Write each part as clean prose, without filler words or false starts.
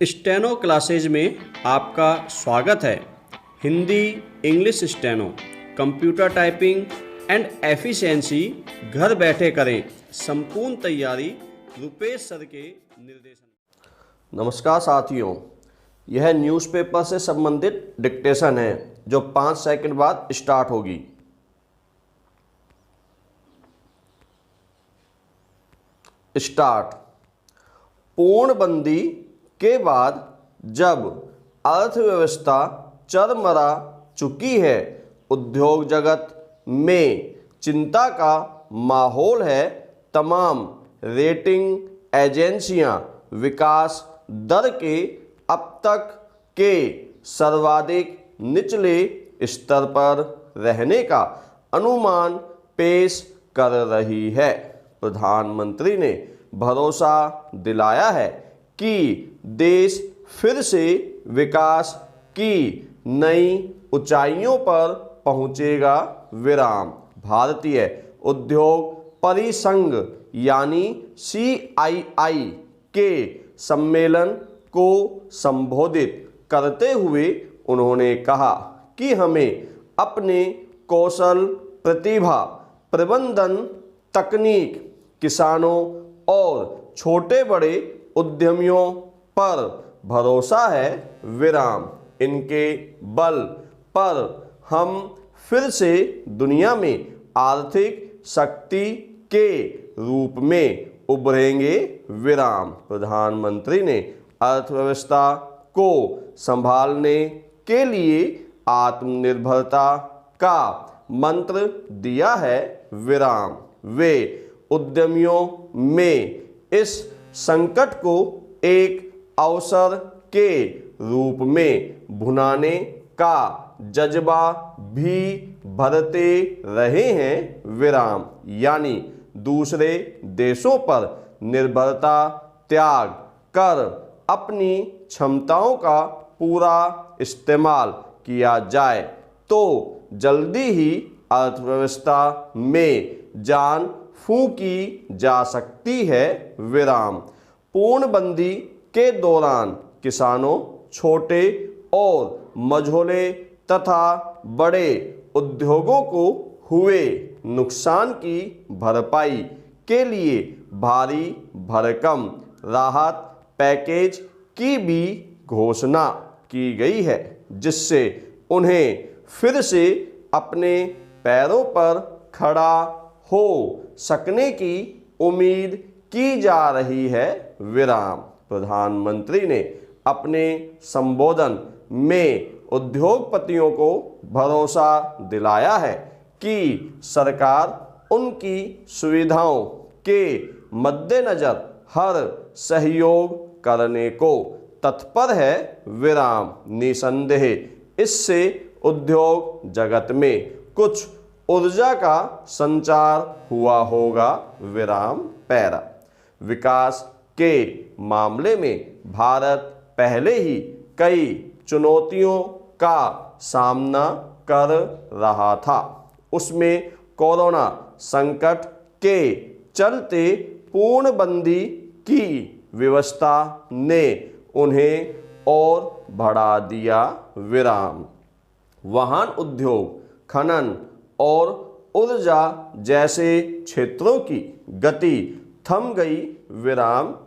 Steno classes में आपका स्वागत है। Hindi, English steno, computer typing and efficiency घर बैठे करें। संपूर्ण तैयारी रुपेश सर के निर्देशन। नमस्कार साथियों, यह न्यूज़पेपर से संबंधित डिक्टेशन है जो 5 सेकंड बाद स्टार्ट होगी। स्टार्ट। पूर्णबंदी के बाद जब अर्थव्यवस्था चरमरा चुकी है, उद्योग जगत में चिंता का माहौल है। तमाम रेटिंग एजेंसियां विकास दर के अब तक के सर्वाधिक निचले स्तर पर रहने का अनुमान पेश कर रही है। प्रधानमंत्री ने भरोसा दिलाया है कि देश फिर से विकास की नई ऊंचाइयों पर पहुंचेगा। भारतीय उद्योग परिसंघ यानी CII के सम्मेलन को संबोधित करते हुए उन्होंने कहा कि हमें अपने कौशल, प्रतिभा, प्रबंधन, तकनीक, किसानों और छोटे बड़े उद्यमियों पर भरोसा है। इनके बल पर हम फिर से दुनिया में आर्थिक शक्ति के रूप में उभरेंगे। प्रधानमंत्री ने अर्थव्यवस्था को संभालने के लिए आत्मनिर्भरता का मंत्र दिया है। वे उद्यमियों में इस संकट को एक अवसर के रूप में भुनाने का जज्बा भी भरते रहे हैं। यानी दूसरे देशों पर निर्भरता त्याग कर अपनी क्षमताओं का पूरा इस्तेमाल किया जाए तो जल्दी ही अर्थव्यवस्था में जान फूंकी जा सकती है। पूर्णबंदी के दौरान किसानों, छोटे और मझोले तथा बड़े उद्योगों को हुए नुकसान की भरपाई के लिए भारी भरकम राहत पैकेज की भी घोषणा की गई है, जिससे उन्हें फिर से अपने पैरों पर खड़ा हो सकने की उम्मीद की जा रही है। प्रधानमंत्री ने अपने संबोधन में उद्योगपतियों को भरोसा दिलाया है कि सरकार उनकी सुविधाओं के मद्देनजर हर सहयोग करने को तत्पर है। निसंदेह इससे उद्योग जगत में कुछ ऊर्जा का संचार हुआ होगा। विकास के मामले में भारत पहले ही कई चुनौतियों का सामना कर रहा था। उसमें कोरोना संकट के चलते पूर्णबंदी की व्यवस्था ने उन्हें और बढ़ा दिया। वाहन उद्योग, खनन और ऊर्जा जैसे क्षेत्रों की गति थम गई।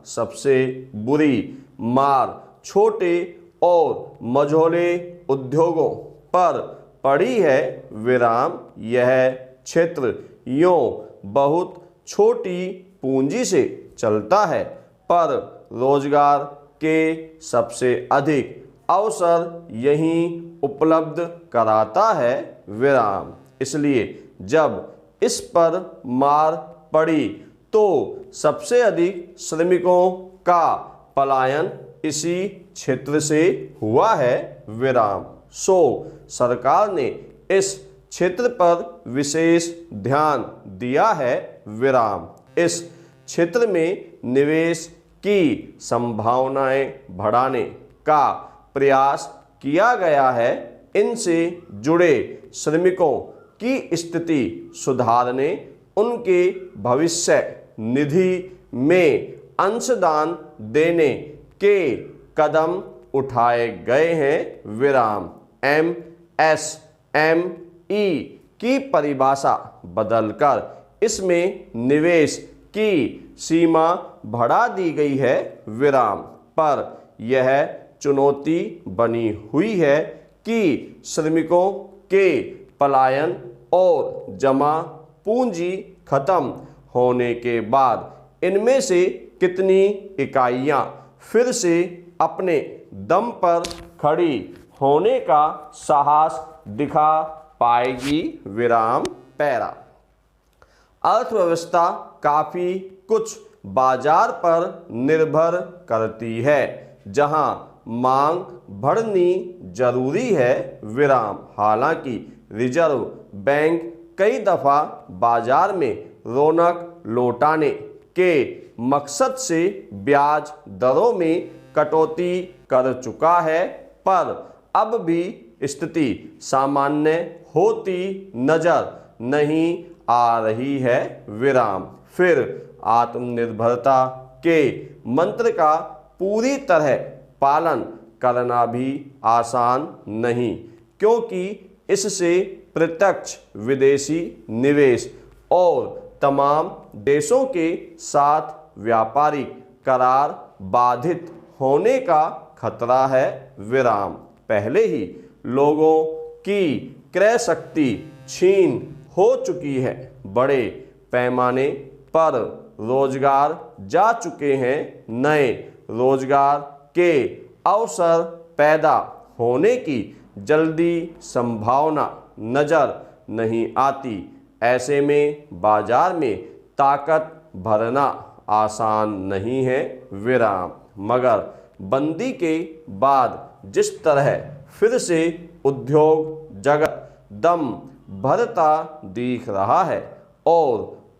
सबसे बुरी मार छोटे और मझोले उद्योगों पर पड़ी है। यह क्षेत्र यूं बहुत छोटी पूंजी से चलता है, पर रोजगार के सबसे अधिक अवसर यहीं उपलब्ध कराता है। इसलिए जब इस पर मार पड़ी तो सबसे अधिक श्रमिकों का पलायन इसी क्षेत्र से हुआ है। सरकार ने इस क्षेत्र पर विशेष ध्यान दिया है। इस क्षेत्र में निवेश की संभावनाएं बढ़ाने का प्रयास किया गया है। इनसे जुड़े श्रमिकों की स्थिति सुधारने, उनके भविष्य निधि में अंशदान देने के कदम उठाए गए हैं विराम। MSME की परिभाषा बदलकर इसमें निवेश की सीमा बढ़ा दी गई है विराम। पर यह चुनौती बनी हुई है कि श्रमिकों के पलायन और जमा पूंजी खत्म होने के बाद इनमें से कितनी इकाइयां फिर से अपने दम पर खड़ी होने का साहस दिखा पाएगी विराम पैरा। अर्थव्यवस्था काफी कुछ बाजार पर निर्भर करती है, जहां मांग बढ़नी जरूरी है विराम। हालांकि रिजर्व बैंक कई दफा बाजार में रौनक लौटाने के मकसद से ब्याज दरों में कटौती कर चुका है, पर अब भी स्थिति सामान्य होती नजर नहीं आ रही है विराम। फिर आत्मनिर्भरता के मंत्र का पूरी तरह पालन करना भी आसान नहीं, क्योंकि इससे प्रत्यक्ष विदेशी निवेश और तमाम देशों के साथ व्यापारिक करार बाधित होने का खतरा है विराम। पहले ही लोगों की क्रय शक्ति छीन हो चुकी है, बड़े पैमाने पर रोजगार जा चुके हैं, नए रोजगार के अवसर पैदा होने की जल्दी संभावना नजर नहीं आती। ऐसे में बाजार में ताकत भरना आसान नहीं है विराम। मगर बंदी के बाद जिस तरह फिर से उद्योग जगत दम भरता दिख रहा है और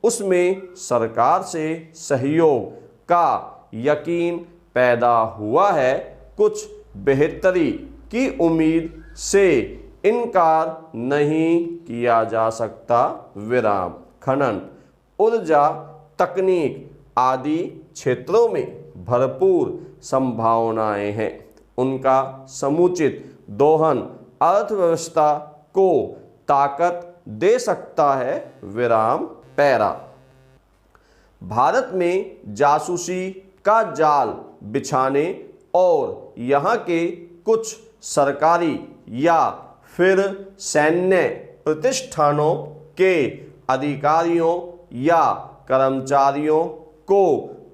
उसमें सरकार से सहयोग का यकीन पैदा हुआ है, कुछ बेहतरी की उम्मीद से इनकार नहीं किया जा सकता विराम। खनन, ऊर्जा, तकनीक आदि क्षेत्रों में भरपूर संभावनाएं हैं। उनका समुचित दोहन अर्थव्यवस्था को ताकत दे सकता है विराम पैरा। भारत में जासूसी का जाल बिछाने और यहाँ के कुछ सरकारी या फिर सैन्य प्रतिष्ठानों के अधिकारियों या कर्मचारियों को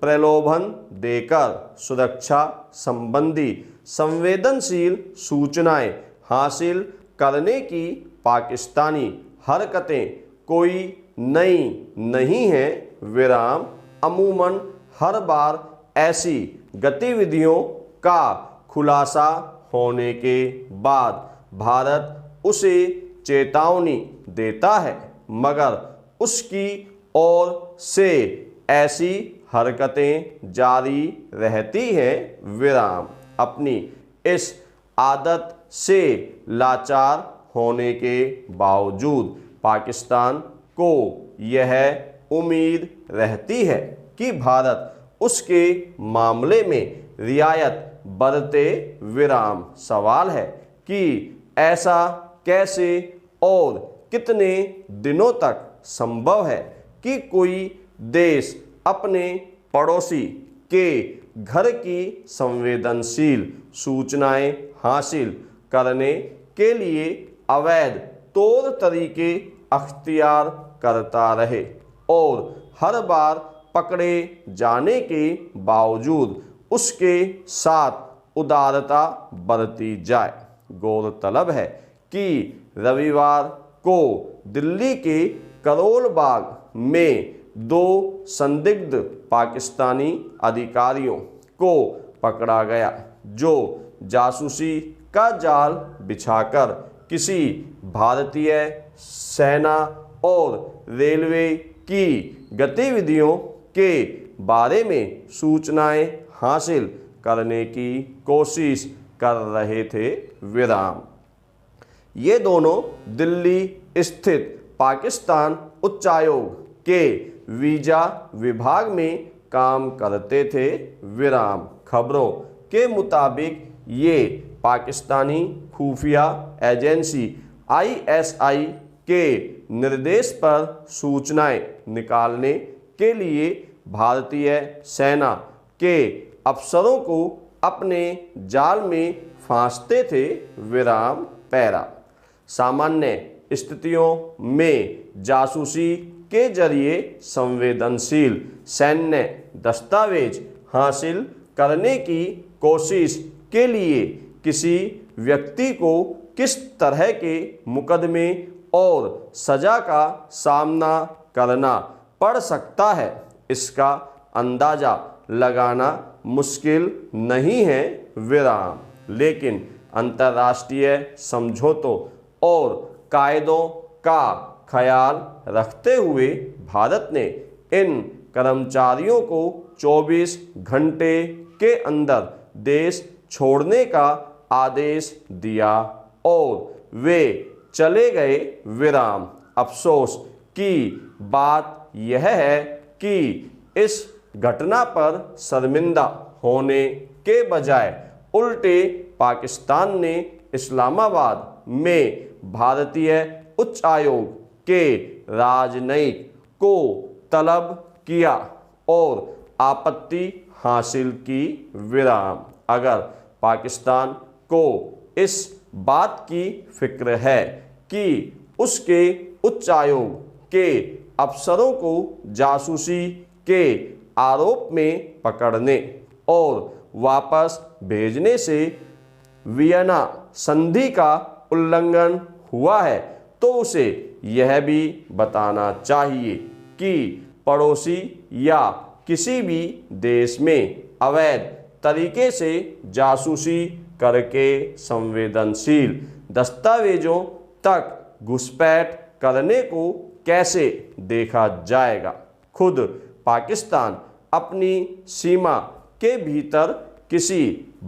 प्रलोभन देकर सुरक्षा संबंधी संवेदनशील सूचनाएं हासिल करने की पाकिस्तानी हरकतें कोई नई नहीं है विराम। अमूमन हर बार ऐसी गतिविधियों का खुलासा होने के बाद भारत उसे चेतावनी देता है, मगर उसकी ओर से ऐसी हरकतें जारी रहती हैं विराम। अपनी इस आदत से लाचार होने के बावजूद पाकिस्तान को यह उम्मीद रहती है कि भारत उसके मामले में रियायत बरते विराम। सवाल है कि ऐसा कैसे और कितने दिनों तक संभव है कि कोई देश अपने पड़ोसी के घर की संवेदनशील सूचनाएं हासिल करने के लिए अवैध तौर तरीके अख्तियार करता रहे और हर बार पकड़े जाने के बावजूद उसके साथ उदारता बरती जाए। गौरतलब है कि रविवार को दिल्ली के करोल बाग में 2 संदिग्ध पाकिस्तानी अधिकारियों को पकड़ा गया, जो जासूसी का जाल बिछाकर किसी भारतीय सेना और रेलवे की गतिविधियों के बारे में सूचनाएं हासिल करने की कोशिश कर रहे थे विराम। ये दोनों दिल्ली स्थित पाकिस्तान उच्चायोग के वीजा विभाग में काम करते थे विराम। खबरों के मुताबिक ये पाकिस्तानी खुफिया एजेंसी ISI के निर्देश पर सूचनाएं निकालने के लिए भारतीय सेना के अफसरों को अपने जाल में फांसते थे। विराम पैरा। सामान्य स्थितियों में जासूसी के जरिए संवेदनशील सैन्य दस्तावेज हासिल करने की कोशिश के लिए किसी व्यक्ति को किस तरह के मुकदमे और सजा का सामना करना पड़ सकता है, इसका अंदाजा लगाना मुश्किल नहीं है। विराम। लेकिन अंतर्राष्ट्रीय समझौतों और कायदों का ख्याल रखते हुए भारत ने इन कर्मचारियों को 24 घंटे के अंदर देश छोड़ने का आदेश दिया और वे चले गए। विराम। अफसोस की बात यह है कि इस घटना पर शर्मिंदा होने के बजाय उल्टे पाकिस्तान ने इस्लामाबाद में भारतीय उच्च आयोग के राजनयिक को तलब किया और आपत्ति हासिल की। विराम। अगर पाकिस्तान को इस बात की फिक्र है कि उसके उच्च आयोग के अफसरों को जासूसी के आरोप में पकड़ने और वापस भेजने से वियना संधि का उल्लंघन हुआ है, तो उसे यह भी बताना चाहिए कि पड़ोसी या किसी भी देश में अवैध तरीके से जासूसी करके संवेदनशील दस्तावेजों तक घुसपैठ करने को कैसे देखा जाएगा। खुद पाकिस्तान अपनी सीमा के भीतर किसी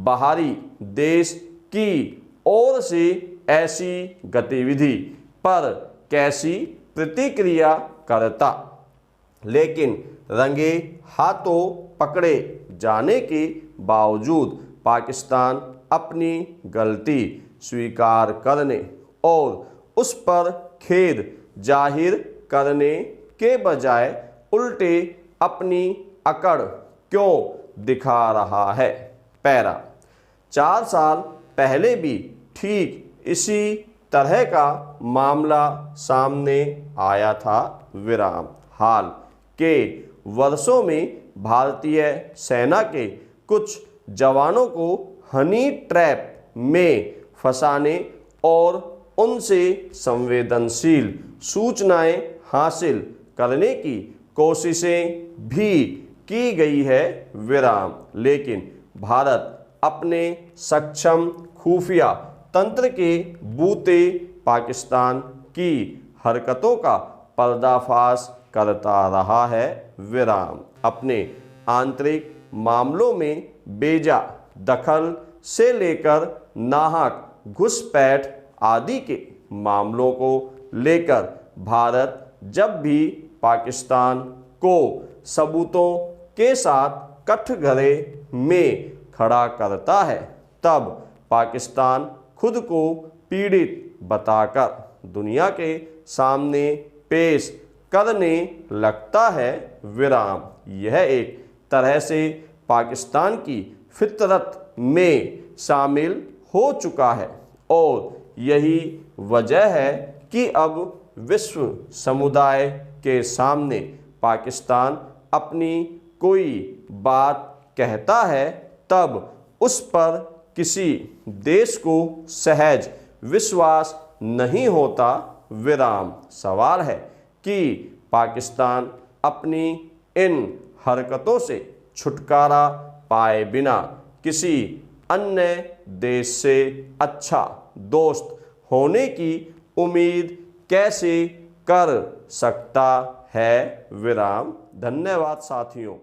बाहरी देश की ओर से ऐसी गतिविधि पर कैसी प्रतिक्रिया करता, लेकिन रंगे हाथों पकड़े जाने के बावजूद पाकिस्तान अपनी गलती स्वीकार करने और उस पर खेद जाहिर करने के बजाय उल्टे अपनी अकड़ क्यों दिखा रहा है। पैरा। 4 साल पहले भी ठीक इसी तरह का मामला सामने आया था। विराम। हाल के वर्षों में भारतीय सेना के कुछ जवानों को हनी ट्रैप में फंसाने और उनसे संवेदनशील सूचनाएं हासिल करने की कोशिशें भी की गई है। विराम। लेकिन भारत अपने सक्षम खुफिया तंत्र के बूते पाकिस्तान की हरकतों का पर्दाफाश करता रहा है। विराम। अपने आंतरिक मामलों में बेजा दखल से लेकर नाहक घुसपैठ आदि के मामलों को लेकर भारत जब भी पाकिस्तान को सबूतों के साथ कठघरे में खड़ा करता है, तब पाकिस्तान खुद को पीड़ित बताकर दुनिया के सामने पेश करने लगता है। विराम। यह एक तरह से पाकिस्तान की फितरत में शामिल हो चुका है और यही वजह है कि अब विश्व समुदाय के सामने पाकिस्तान अपनी कोई बात कहता है तब उस पर किसी देश को सहज विश्वास नहीं होता। विराम। सवाल है कि पाकिस्तान अपनी इन हरकतों से छुटकारा पाए बिना किसी अन्य देश से अच्छा दोस्त होने की उम्मीद कैसे कर सकता है। विराम। धन्यवाद साथियों।